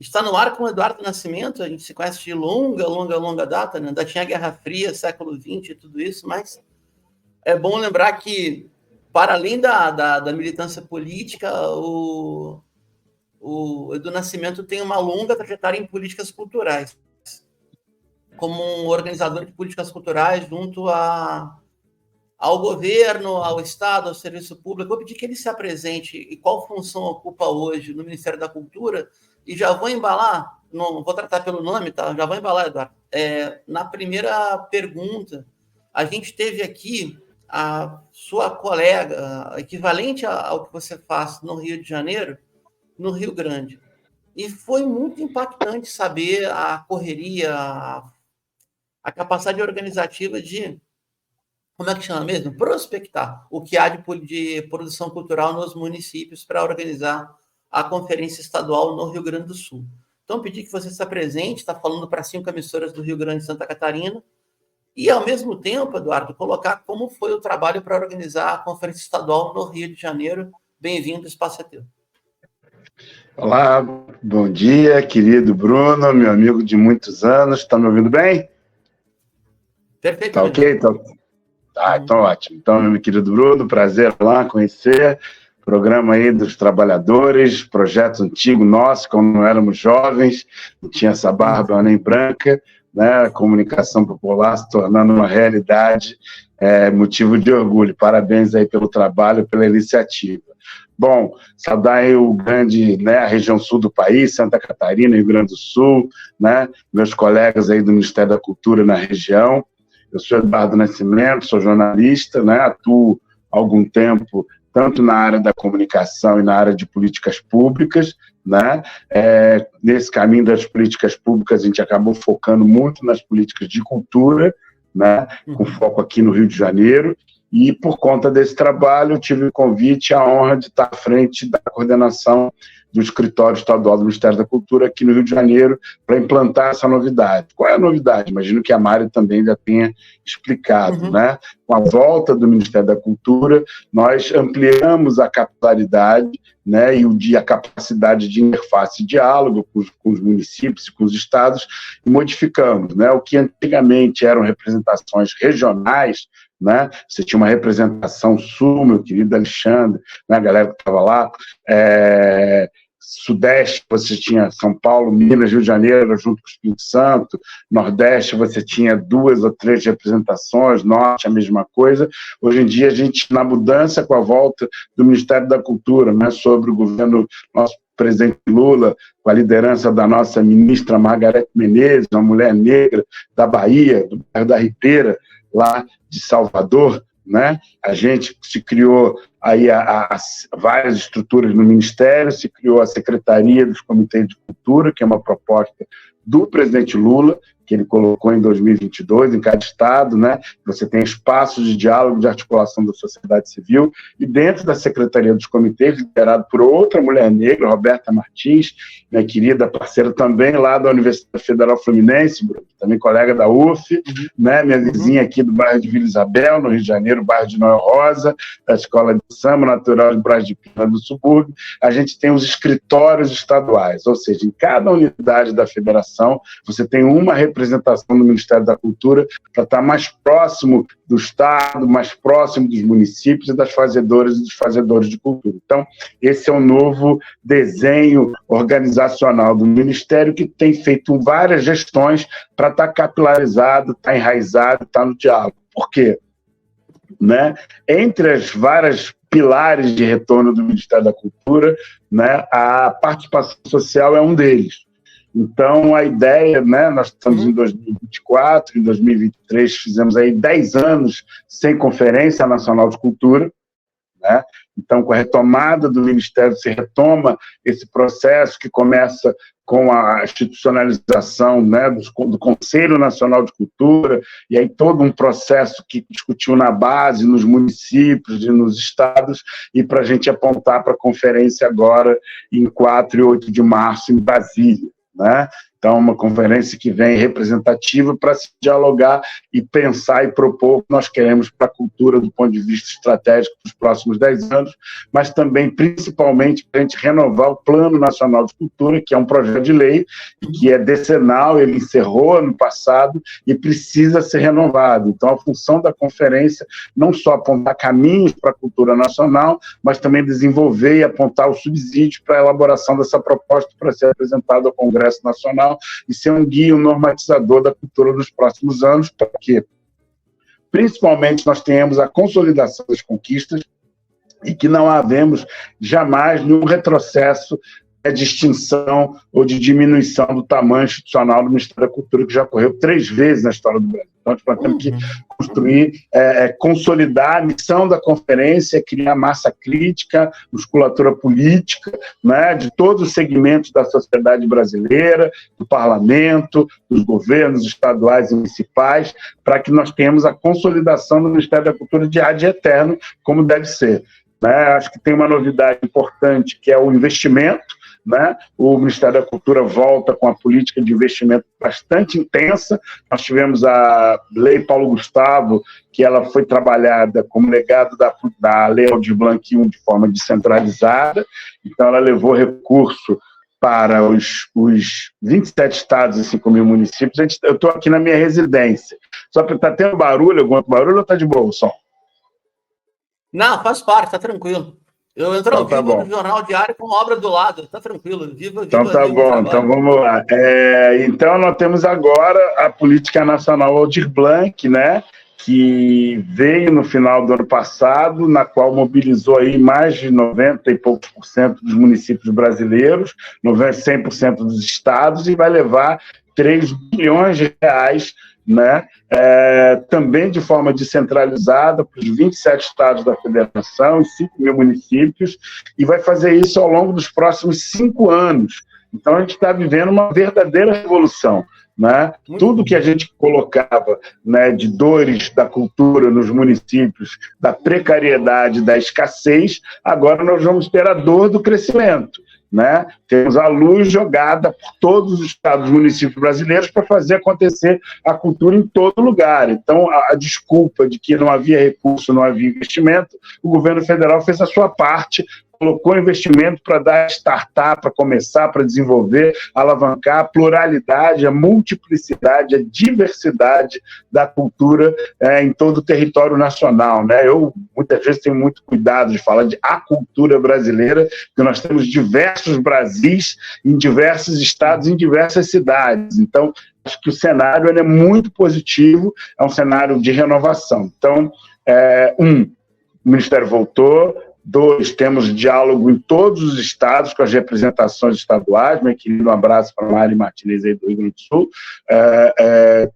está no ar com o Eduardo Nascimento. A gente se conhece de longa data, né? Ainda tinha Guerra Fria, século XX e tudo isso, mas é bom lembrar que, para além da militância política, o Edu Nascimento tem uma longa trajetória em políticas culturais, como um organizador de políticas culturais junto ao governo, ao Estado, ao serviço público. Eu vou pedir que ele se apresente e qual função ocupa hoje no Ministério da Cultura, e já vou embalar, não vou tratar pelo nome, tá? Já vou embalar, Eduardo. Na primeira pergunta, a gente teve aqui a sua colega, equivalente ao que você faz no Rio de Janeiro, no Rio Grande. E foi muito impactante saber a correria, a capacidade organizativa de, como é que chama mesmo? Prospectar o que há de produção cultural nos municípios para organizar a Conferência Estadual no Rio Grande do Sul. Então, pedi que você se apresente, está falando para 5 emissoras do Rio Grande e Santa Catarina, e, ao mesmo tempo, Eduardo, colocar como foi o trabalho para organizar a Conferência Estadual no Rio de Janeiro. Bem-vindo, o espaço é teu. Olá, bom dia, querido Bruno, meu amigo de muitos anos. Está me ouvindo bem? Perfeito. Tá ok? Então ótimo. Então, meu querido Bruno, prazer lá conhecer. Programa aí dos trabalhadores, projeto antigo nosso, quando éramos jovens, não tinha essa barba nem branca, né? A comunicação popular se tornando uma realidade, motivo de orgulho. Parabéns aí pelo trabalho, pela iniciativa. Bom, saudar aí o grande, né, a região sul do país, Santa Catarina, Rio Grande do Sul, né, meus colegas aí do Ministério da Cultura na região. Eu sou Eduardo Nascimento, sou jornalista, né, atuo há algum tempo tanto na área da comunicação e na área de políticas públicas, né? Nesse caminho das políticas públicas, a gente acabou focando muito nas políticas de cultura, né, com foco aqui no Rio de Janeiro, e por conta desse trabalho eu tive o convite e a honra de estar à frente da coordenação do Escritório Estadual do Ministério da Cultura aqui no Rio de Janeiro para implantar essa novidade. Qual é a novidade? Imagino que a Mari também já tenha explicado, né? Com a volta do Ministério da Cultura, nós ampliamos a capilaridade, né, e a capacidade de interface e diálogo com os municípios e com os estados, e modificamos, né? O que antigamente eram representações regionais, né? Você tinha uma representação sul, meu querido Alexandre, né? A galera que estava lá, Sudeste, você tinha São Paulo, Minas, Rio de Janeiro, junto com o Espírito Santo. Nordeste, você tinha 2 ou 3 representações. Norte, a mesma coisa. Hoje em dia, a gente, na mudança com a volta do Ministério da Cultura, né, sobre o governo, nosso presidente Lula, com a liderança da nossa ministra Margarete Menezes, uma mulher negra da Bahia, do bairro da Ribeira, lá de Salvador, né? A gente se criou aí várias estruturas no Ministério, se criou a Secretaria dos Comitês de Cultura, que é uma proposta do presidente Lula, que ele colocou em 2022 em cada estado, né? Você tem espaços de diálogo, de articulação da sociedade civil, e dentro da Secretaria dos Comitês, liderado por outra mulher negra, Roberta Martins, minha querida parceira também lá da Universidade Federal Fluminense, também colega da UF, né? Minha vizinha aqui do bairro de Vila Isabel, no Rio de Janeiro, bairro de Noel Rosa, da Escola de Samba Natural de Brás de Pina do subúrbio. A gente tem os escritórios estaduais, ou seja, em cada unidade da federação, você tem uma representação do Ministério da Cultura para estar mais próximo do Estado, mais próximo dos municípios e das fazedoras e dos fazedores de cultura. Então, esse é um novo desenho organizacional do Ministério que tem feito várias gestões para estar capilarizado, estar enraizado, estar no diálogo. Por quê? Né? Entre as várias pilares de retorno do Ministério da Cultura, né, a participação social é um deles. Então, a ideia, né, nós estamos em 2024, em 2023 fizemos aí 10 anos sem Conferência Nacional de Cultura, né? Então, com a retomada do Ministério, se retoma esse processo que começa com a institucionalização, né, do Conselho Nacional de Cultura, e aí todo um processo que discutiu na base, nos municípios e nos estados, e para a gente apontar para a conferência agora em 4 e 8 de março em Brasília, né? Então, uma conferência que vem representativa para se dialogar e pensar e propor o que nós queremos para a cultura do ponto de vista estratégico dos próximos 10 anos, mas também, principalmente, para a gente renovar o Plano Nacional de Cultura, que é um projeto de lei que é decenal, ele encerrou ano passado e precisa ser renovado. Então, a função da conferência não só apontar caminhos para a cultura nacional, mas também desenvolver e apontar os subsídios para a elaboração dessa proposta para ser apresentada ao Congresso Nacional e ser um guia, um normatizador da cultura nos próximos anos, para que, principalmente, nós tenhamos a consolidação das conquistas e que não havemos jamais nenhum retrocesso de extinção ou de diminuição do tamanho institucional do Ministério da Cultura, que já ocorreu 3 vezes na história do Brasil. Então, nós temos que construir, consolidar a missão da conferência, criar massa crítica, musculatura política, né, de todos os segmentos da sociedade brasileira, do parlamento, dos governos estaduais e municipais, para que nós tenhamos a consolidação do Ministério da Cultura de ad eterno, como deve ser. Né? Acho que tem uma novidade importante, que é o investimento. Né? O Ministério da Cultura volta com a política de investimento bastante intensa. Nós tivemos a Lei Paulo Gustavo, que ela foi trabalhada como legado da Lei Aldir Blanc I de forma descentralizada. Então, ela levou recurso para os 27 estados e 5 mil municípios. Eu estou aqui na minha residência. Só que está tendo barulho, algum outro barulho, ou está de boa o som? Não, faz parte, está tranquilo. Eu entro ao então, vivo no Jornal Diário com obra do lado, tá tranquilo. Viva, então tá bom, então vamos lá. Então nós temos agora a Política Nacional Aldir Blanc, né, que veio no final do ano passado, na qual mobilizou aí mais de 90 e poucos por cento dos municípios brasileiros, 100% dos estados, e vai levar 3 bilhões de reais, né, também de forma descentralizada para os 27 estados da federação e 5 mil municípios, e vai fazer isso ao longo dos próximos 5 anos. Então, a gente está vivendo uma verdadeira revolução. Né? Tudo que a gente colocava, né, de dores da cultura nos municípios, da precariedade, da escassez, agora nós vamos ter a dor do crescimento. Né? Temos a luz jogada por todos os estados e municípios brasileiros para fazer acontecer a cultura em todo lugar. Então, a desculpa de que não havia recurso, não havia investimento, o governo federal fez a sua parte, colocou investimento para dar startup, para começar, para desenvolver, alavancar a pluralidade, a multiplicidade, a diversidade da cultura em todo o território nacional. Né? Eu, muitas vezes, tenho muito cuidado de falar de a cultura brasileira, porque nós temos diversos Brasis em diversos estados, em diversas cidades. Então, acho que o cenário é muito positivo, é um cenário de renovação. Então, o Ministério voltou. 2, temos diálogo em todos os estados com as representações estaduais. Meu querido, um abraço para a Mari Martinez aí do Rio Grande do Sul.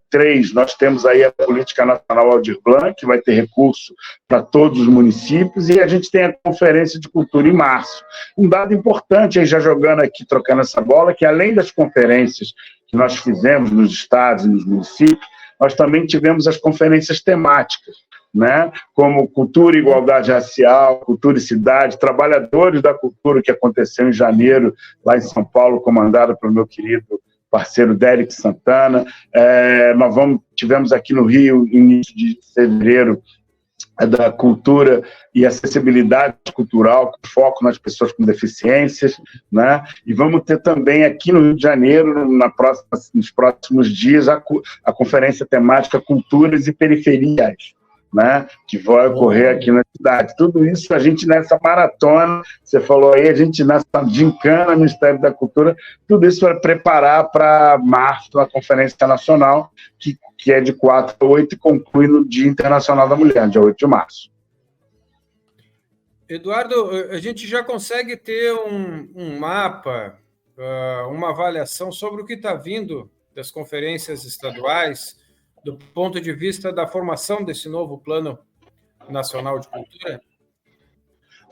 3, nós temos aí a Política Nacional Aldir Blanc, que vai ter recurso para todos os municípios, e a gente tem a Conferência de Cultura em março. Um dado importante, aí já jogando aqui, trocando essa bola, que além das conferências que nós fizemos nos estados e nos municípios, nós também tivemos as conferências temáticas, né? Como Cultura e Igualdade Racial, Cultura e Cidade, Trabalhadores da Cultura, que aconteceu em janeiro, lá em São Paulo, comandado pelo meu querido parceiro Derek Santana. Nós tivemos aqui no Rio, início de fevereiro, da cultura e acessibilidade cultural, com foco nas pessoas com deficiências, né? E vamos ter também aqui no Rio de Janeiro, nos próximos dias, a conferência temática Culturas e Periferias, né, que vai ocorrer aqui na cidade. Tudo isso a gente nessa maratona, você falou aí, a gente nessa gincana no Ministério da Cultura, tudo isso vai preparar para março, a Conferência Nacional, que é de 4 a 8 e conclui no Dia Internacional da Mulher, dia 8 de março. Eduardo, a gente já consegue ter um mapa, uma avaliação sobre o que está vindo das conferências estaduais, do ponto de vista da formação desse novo Plano Nacional de Cultura?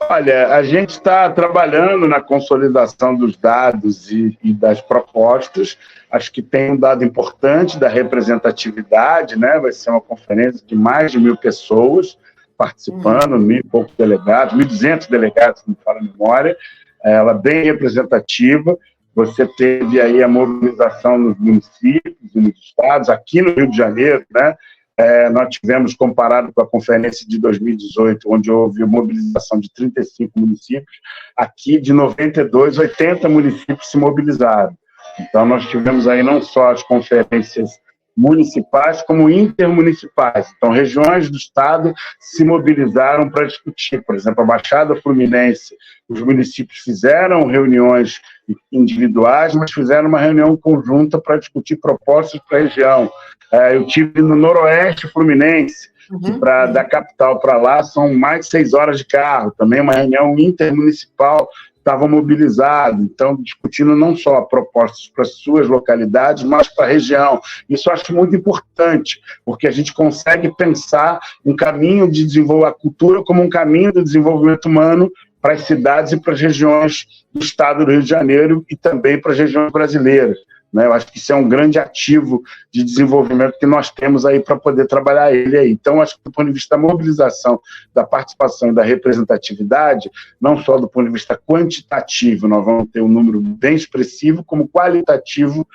Olha, a gente está trabalhando na consolidação dos dados e das propostas. Acho que tem um dado importante da representatividade, né? Vai ser uma conferência de mais de 1.000 pessoas participando, 1.000 e poucos delegados, 1.200 delegados, se não me falo a memória. Ela é bem representativa. você teve aí a mobilização nos municípios e nos estados, aqui no Rio de Janeiro, né? Nós tivemos, comparado com a conferência de 2018, onde houve mobilização de 35 municípios, aqui de 92, 80 municípios se mobilizaram. Então, nós tivemos aí não só as conferências municipais, como intermunicipais. Então, regiões do estado se mobilizaram para discutir. Por exemplo, a Baixada Fluminense, os municípios fizeram reuniões individuais, mas fizeram uma reunião conjunta para discutir propostas para a região. Eu tive no Noroeste Fluminense, que da capital para lá são mais de 6 horas de carro, também uma reunião intermunicipal, estava mobilizado, então discutindo não só propostas para suas localidades, mas para a região. Isso eu acho muito importante, porque a gente consegue pensar um caminho de desenvolver a cultura como um caminho de desenvolvimento humano para as cidades e para as regiões do estado do Rio de Janeiro e também para as regiões brasileiras. Eu acho que isso é um grande ativo de desenvolvimento que nós temos aí para poder trabalhar ele aí. Então, acho que do ponto de vista da mobilização, da participação e da representatividade, não só do ponto de vista quantitativo, nós vamos ter um número bem expressivo, como qualitativo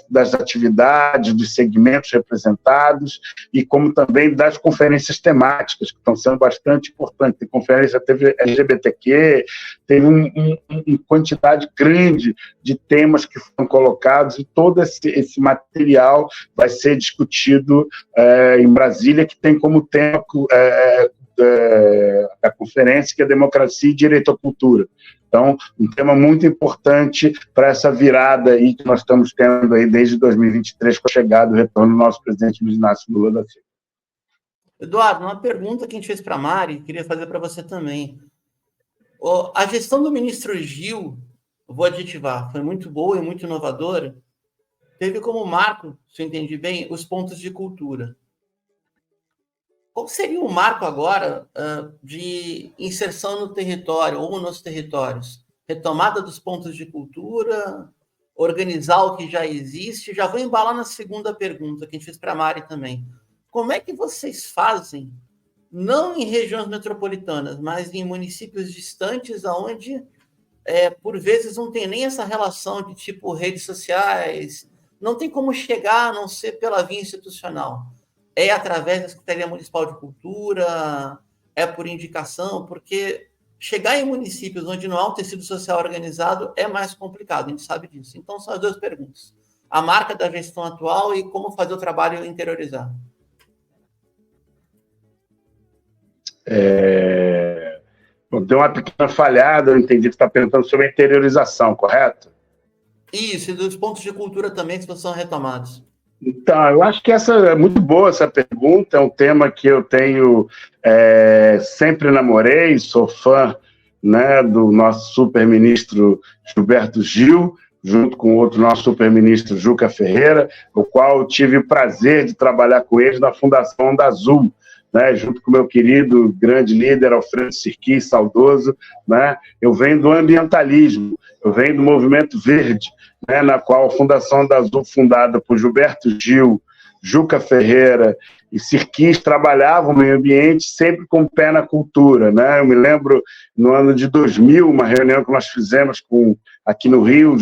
das atividades, dos segmentos representados e como também das conferências temáticas, que estão sendo bastante importantes. Tem conferência, teve LGBTQ, teve uma quantidade grande de temas que foram colocados e todo esse material vai ser discutido em Brasília, que tem como tema a conferência, que é Democracia e Direito à Cultura. Então, um tema muito importante para essa virada aí que nós estamos tendo aí desde 2023, com a chegada e o retorno do nosso presidente Luiz Inácio Lula da Silva. Eduardo, uma pergunta que a gente fez para a Mari, queria fazer para você também. A gestão do ministro Gil, vou adjetivar, foi muito boa e muito inovadora, teve como marco, se eu entendi bem, os pontos de cultura. Qual seria o marco agora de inserção no território ou nos territórios? Retomada dos pontos de cultura, organizar o que já existe? Já vou embalar na segunda pergunta, que a gente fez para a Mari também. Como é que vocês fazem, não em regiões metropolitanas, mas em municípios distantes, onde, por vezes, não tem nem essa relação de tipo redes sociais, não tem como chegar a não ser pela via institucional? É através da Secretaria Municipal de Cultura, é por indicação, porque chegar em municípios onde não há um tecido social organizado é mais complicado, a gente sabe disso. Então, são as duas perguntas. A marca da gestão atual e como fazer o trabalho interiorizado. Deu uma pequena falhada, eu entendi que você está perguntando sobre a interiorização, correto? Isso, e dos pontos de cultura também, se são retomados. Então, eu acho que essa é muito boa, essa pergunta, é um tema que eu tenho sempre namorei, sou fã, né, do nosso super-ministro Gilberto Gil, junto com outro nosso super-ministro Juca Ferreira, o qual eu tive o prazer de trabalhar com eles na Fundação Onda Azul, né, junto com o meu querido grande líder Alfredo Sirquis, saudoso, né, eu venho do ambientalismo, eu venho do movimento verde, né, na qual a Fundação Onda Azul, fundada por Gilberto Gil, Juca Ferreira e Sirquis, trabalhavam no meio ambiente sempre com o pé na cultura, né? Eu me lembro, no ano de 2000, uma reunião que nós fizemos aqui no Rio,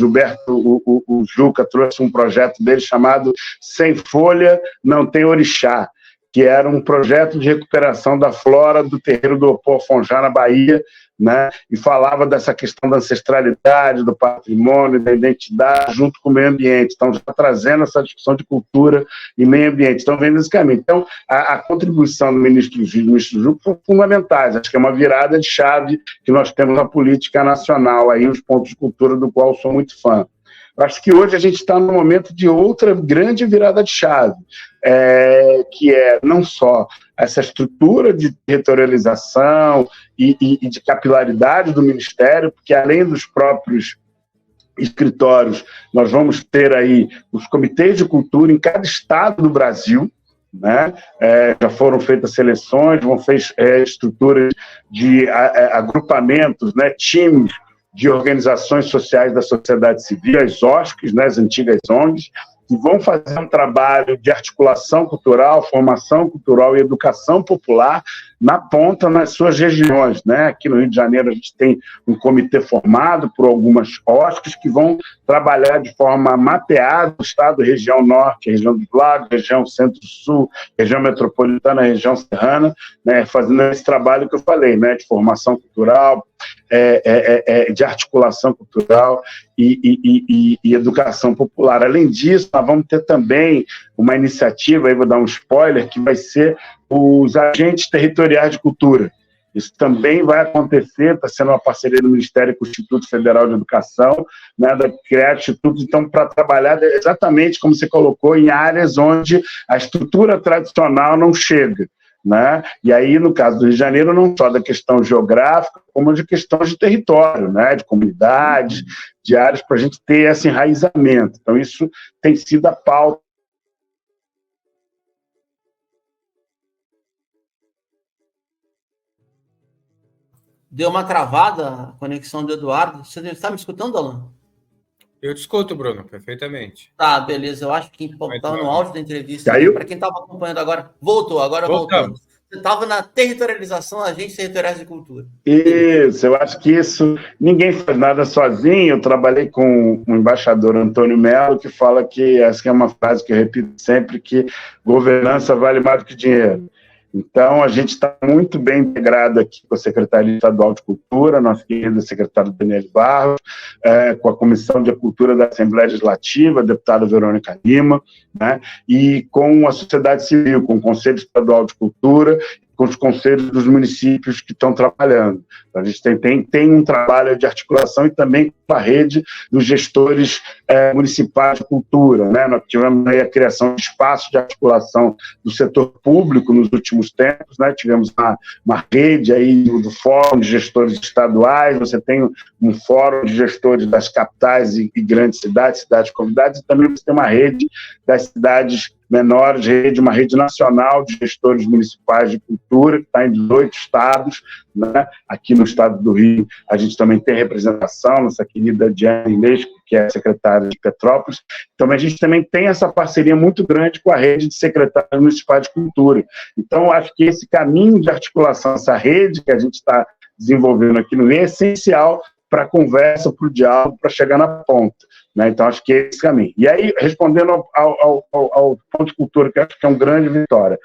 o Juca trouxe um projeto dele chamado Sem Folha Não Tem Orixá, que era um projeto de recuperação da flora do terreiro do Opofonjá, na Bahia, né? E falava dessa questão da ancestralidade, do patrimônio, da identidade, junto com o meio ambiente. Então, já trazendo essa discussão de cultura e meio ambiente. Então, vem nesse caminho. Então, a contribuição do ministro Gil foi fundamental. Acho que é uma virada de chave que nós temos na política nacional, aí, os pontos de cultura do qual eu sou muito fã. Acho que hoje a gente está no momento de outra grande virada de chave, que é não só essa estrutura de territorialização e de capilaridade do Ministério, porque além dos próprios escritórios, nós vamos ter aí os comitês de cultura em cada estado do Brasil, né? Já foram feitas seleções, vão feitas estruturas de agrupamentos, né? Times de organizações sociais da sociedade civil, as OSCs, né, as antigas ONGs, que vão fazer um trabalho de articulação cultural, formação cultural e educação popular na ponta, nas suas regiões, né? Aqui no Rio de Janeiro a gente tem um comitê formado por algumas OSCs que vão trabalhar de forma mapeada o estado, região norte, região dos lagos, região centro-sul, região metropolitana, região serrana, né? Fazendo esse trabalho que eu falei, né? De formação cultural, de articulação cultural e educação popular. Além disso, nós vamos ter também uma iniciativa, aí vou dar um spoiler, que vai ser os agentes territoriais de cultura. Isso também vai acontecer, está sendo uma parceria do Ministério com o Instituto Federal de Educação, né, da criar institutos, então, para trabalhar exatamente como você colocou, em áreas onde a estrutura tradicional não chega. Né? E aí, no caso do Rio de Janeiro, não só da questão geográfica, como de questões de território, né? De comunidades, de áreas, para a gente ter esse enraizamento. Então, isso tem sido a pauta. Deu uma travada a conexão do Eduardo. Você está me escutando, Alan? Eu te escuto, Bruno, perfeitamente. Tá, beleza. Eu acho que estava no áudio da entrevista. Caiu? Para quem estava acompanhando agora, voltou. Você estava na territorialização, agentes territoriais de cultura. Isso, eu acho que isso, ninguém faz nada sozinho. Eu trabalhei com o embaixador Antônio Melo, que fala que, essa que é uma frase que eu repito sempre, que governança vale mais do que dinheiro. Então, a gente está muito bem integrado aqui com a Secretaria Estadual de Cultura, nossa querida secretária Daniela Barros, com a Comissão de Cultura da Assembleia Legislativa, a deputada Verônica Lima, né, e com a sociedade civil, com o Conselho Estadual de Cultura, com os conselhos dos municípios que estão trabalhando. Então, a gente tem um trabalho de articulação e também com a rede dos gestores municipais de cultura, né? Nós tivemos aí a criação de espaços de articulação do setor público nos últimos tempos, né? Tivemos uma rede aí do Fórum de Gestores Estaduais, você tem um fórum de gestores das capitais e grandes cidades, comunidades, e também você tem uma rede das cidades menores, uma rede nacional de gestores municipais de cultura, que está em 18 estados, né? Aqui no estado do Rio, a gente também tem representação, nossa querida Diana Inês, que é secretária de Petrópolis. Então, a gente também tem essa parceria muito grande com a rede de secretários municipais de cultura. Então, acho que esse caminho de articulação, essa rede que a gente está desenvolvendo aqui no Rio, é essencial para a conversa, para o diálogo, para chegar na ponta. Né? Então, acho que é esse caminho. E aí, respondendo ao ponto de cultura, que acho que é uma grande vitória,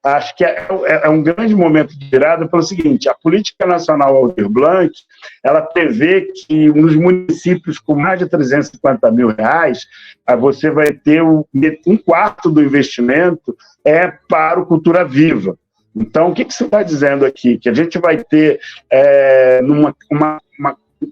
acho que é um grande momento de virada pelo seguinte: a Política Nacional Aldir Blanc, ela prevê que nos municípios com mais de R$350 mil, você vai ter um quarto do investimento para o Cultura Viva. Então, o que você está dizendo aqui? Que a gente vai ter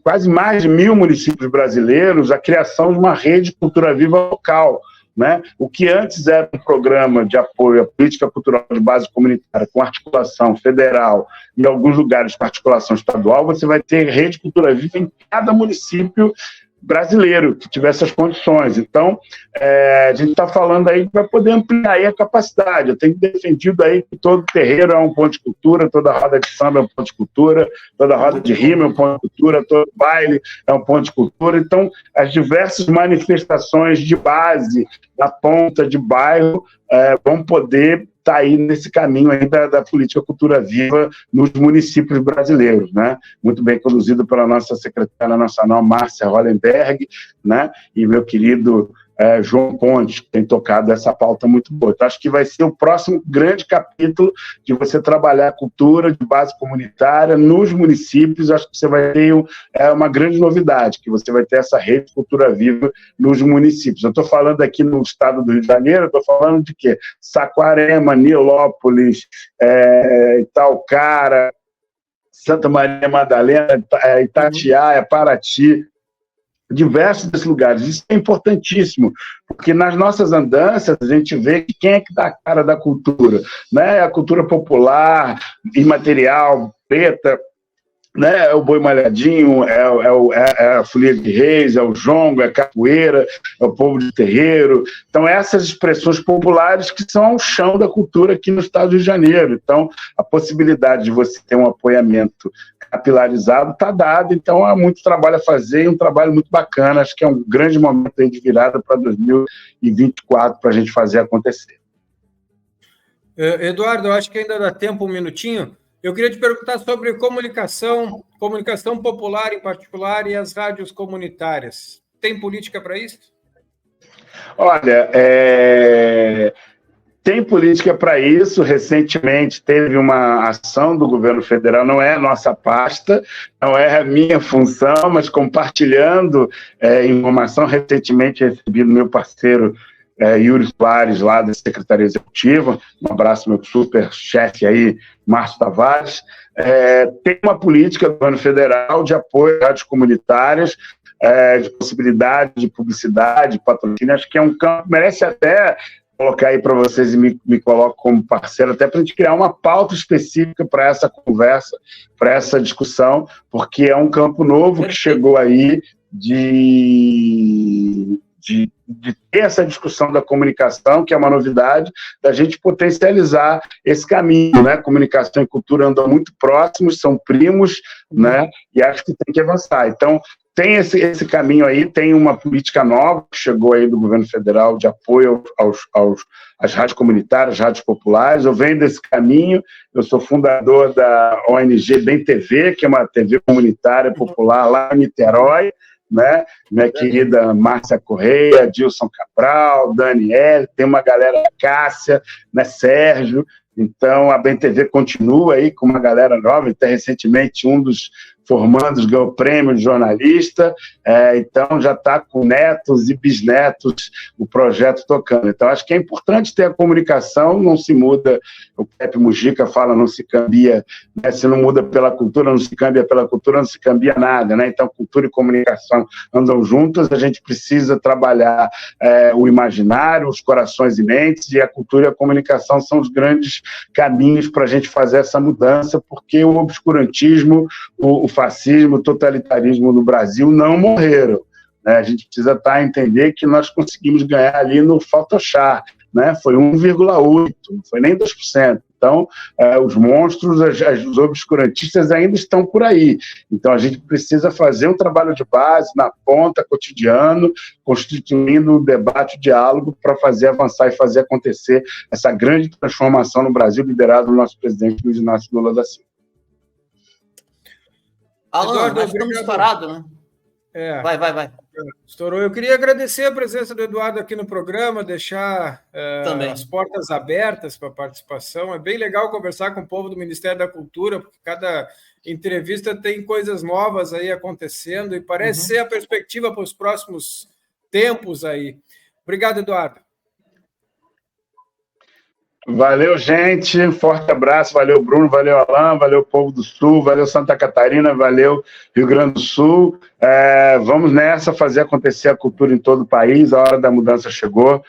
quase mais de 1.000 municípios brasileiros a criação de uma rede Cultura Viva local. Né? O que antes era um programa de apoio à política cultural de base comunitária com articulação federal e em alguns lugares com articulação estadual, você vai ter rede Cultura Viva em cada município brasileiro que tiver essas condições. Então, a gente está falando aí que vai poder ampliar aí a capacidade. Eu tenho defendido aí que todo terreiro é um ponto de cultura, toda roda de samba é um ponto de cultura, toda roda de rima é um ponto de cultura, todo baile é um ponto de cultura. Então, as diversas manifestações de base, da ponta, de bairro, vão poder estar aí nesse caminho aí da política Cultura Viva nos municípios brasileiros, né? Muito bem conduzido pela nossa secretária nacional, Márcia Hollenberg, né? E meu querido João Pontes, que tem tocado essa pauta muito boa. Então, acho que vai ser o próximo grande capítulo de você trabalhar a cultura de base comunitária nos municípios. Acho que você vai ter uma grande novidade, que você vai ter essa rede de Cultura Viva nos municípios. Eu estou falando aqui no estado do Rio de Janeiro, estou falando de quê? Saquarema, Nilópolis, Itaocara, Santa Maria Madalena, Itatiaia, Paraty, diversos desses lugares. Isso é importantíssimo, porque nas nossas andanças a gente vê quem é que dá a cara da cultura, né? A cultura popular, imaterial, preta, né? É o boi malhadinho, é a folia de reis, é o jongo, é a capoeira, é o povo de terreiro. Então, essas expressões populares que são o chão da cultura aqui no estado do Rio de Janeiro. Então, a possibilidade de você ter um apoiamento capilarizado está dado. Então, há muito trabalho a fazer e um trabalho muito bacana. Acho que é um grande momento aí de virada para 2024 para a gente fazer acontecer. Eduardo, eu acho que ainda dá tempo, um minutinho. Eu queria te perguntar sobre comunicação popular em particular e as rádios comunitárias. Tem política para isso? Olha, tem política para isso. Recentemente teve uma ação do governo federal, não é a nossa pasta, não é a minha função, mas compartilhando informação. Recentemente recebi do meu parceiro Yuri Soares, lá da Secretaria Executiva, um abraço meu super chefe aí, Márcio Tavares. Tem uma política do governo federal de apoio às rádios comunitárias, de possibilidade de publicidade, patrocínio. Acho que é um campo, merece até colocar aí para vocês, e me coloco como parceiro, até para a gente criar uma pauta específica para essa conversa, para essa discussão, porque é um campo novo que chegou aí de ter essa discussão da comunicação, que é uma novidade, da gente potencializar esse caminho, né? Comunicação e cultura andam muito próximos, são primos, né? E acho que tem que avançar. Então, tem esse caminho aí, tem uma política nova que chegou aí do governo federal de apoio às rádios comunitárias, rádios populares. Eu venho desse caminho, eu sou fundador da ONG Bem TV, que é uma TV comunitária popular lá em Niterói, né? Minha querida Márcia Correia, Dilson Cabral, Daniel, tem uma galera, Cássia, né? Sérgio. Então, a Bem TV continua aí com uma galera nova. Até recentemente, um dos formandos ganhou o prêmio de jornalista, então já está com netos e bisnetos o projeto tocando. Então, acho que é importante ter a comunicação, não se muda, o Pepe Mujica fala, não se cambia, né? Se não muda pela cultura, não se cambia pela cultura, não se cambia nada, né? Então, cultura e comunicação andam juntas, a gente precisa trabalhar o imaginário, os corações e mentes, e a cultura e a comunicação são os grandes caminhos para a gente fazer essa mudança, porque o obscurantismo, o fascismo, o totalitarismo no Brasil não morreram, né? A gente precisa entender que nós conseguimos ganhar ali no Photoshop, né? Foi 1,8%, não foi nem 2%. Então, os monstros, os obscurantistas ainda estão por aí. Então, a gente precisa fazer um trabalho de base, na ponta, cotidiano, constituindo o debate, o diálogo, para fazer avançar e fazer acontecer essa grande transformação no Brasil, liderada pelo nosso presidente Luiz Inácio Lula da Silva. Alan, Eduardo, nós estamos parados, né? Vai. Estourou. Eu queria agradecer a presença do Eduardo aqui no programa, deixar as portas abertas para a participação. É bem legal conversar com o povo do Ministério da Cultura, porque cada entrevista tem coisas novas aí acontecendo e parece ser a perspectiva para os próximos tempos aí. Obrigado, Eduardo. Valeu, gente. Forte abraço. Valeu, Bruno. Valeu, Alan. Valeu, povo do Sul. Valeu, Santa Catarina. Valeu, Rio Grande do Sul. Vamos nessa, fazer acontecer a cultura em todo o país. A hora da mudança chegou.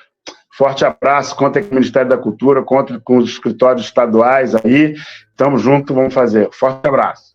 Forte abraço. Conta com o Ministério da Cultura, conta com os escritórios estaduais aí. Tamo junto, vamos fazer. Forte abraço.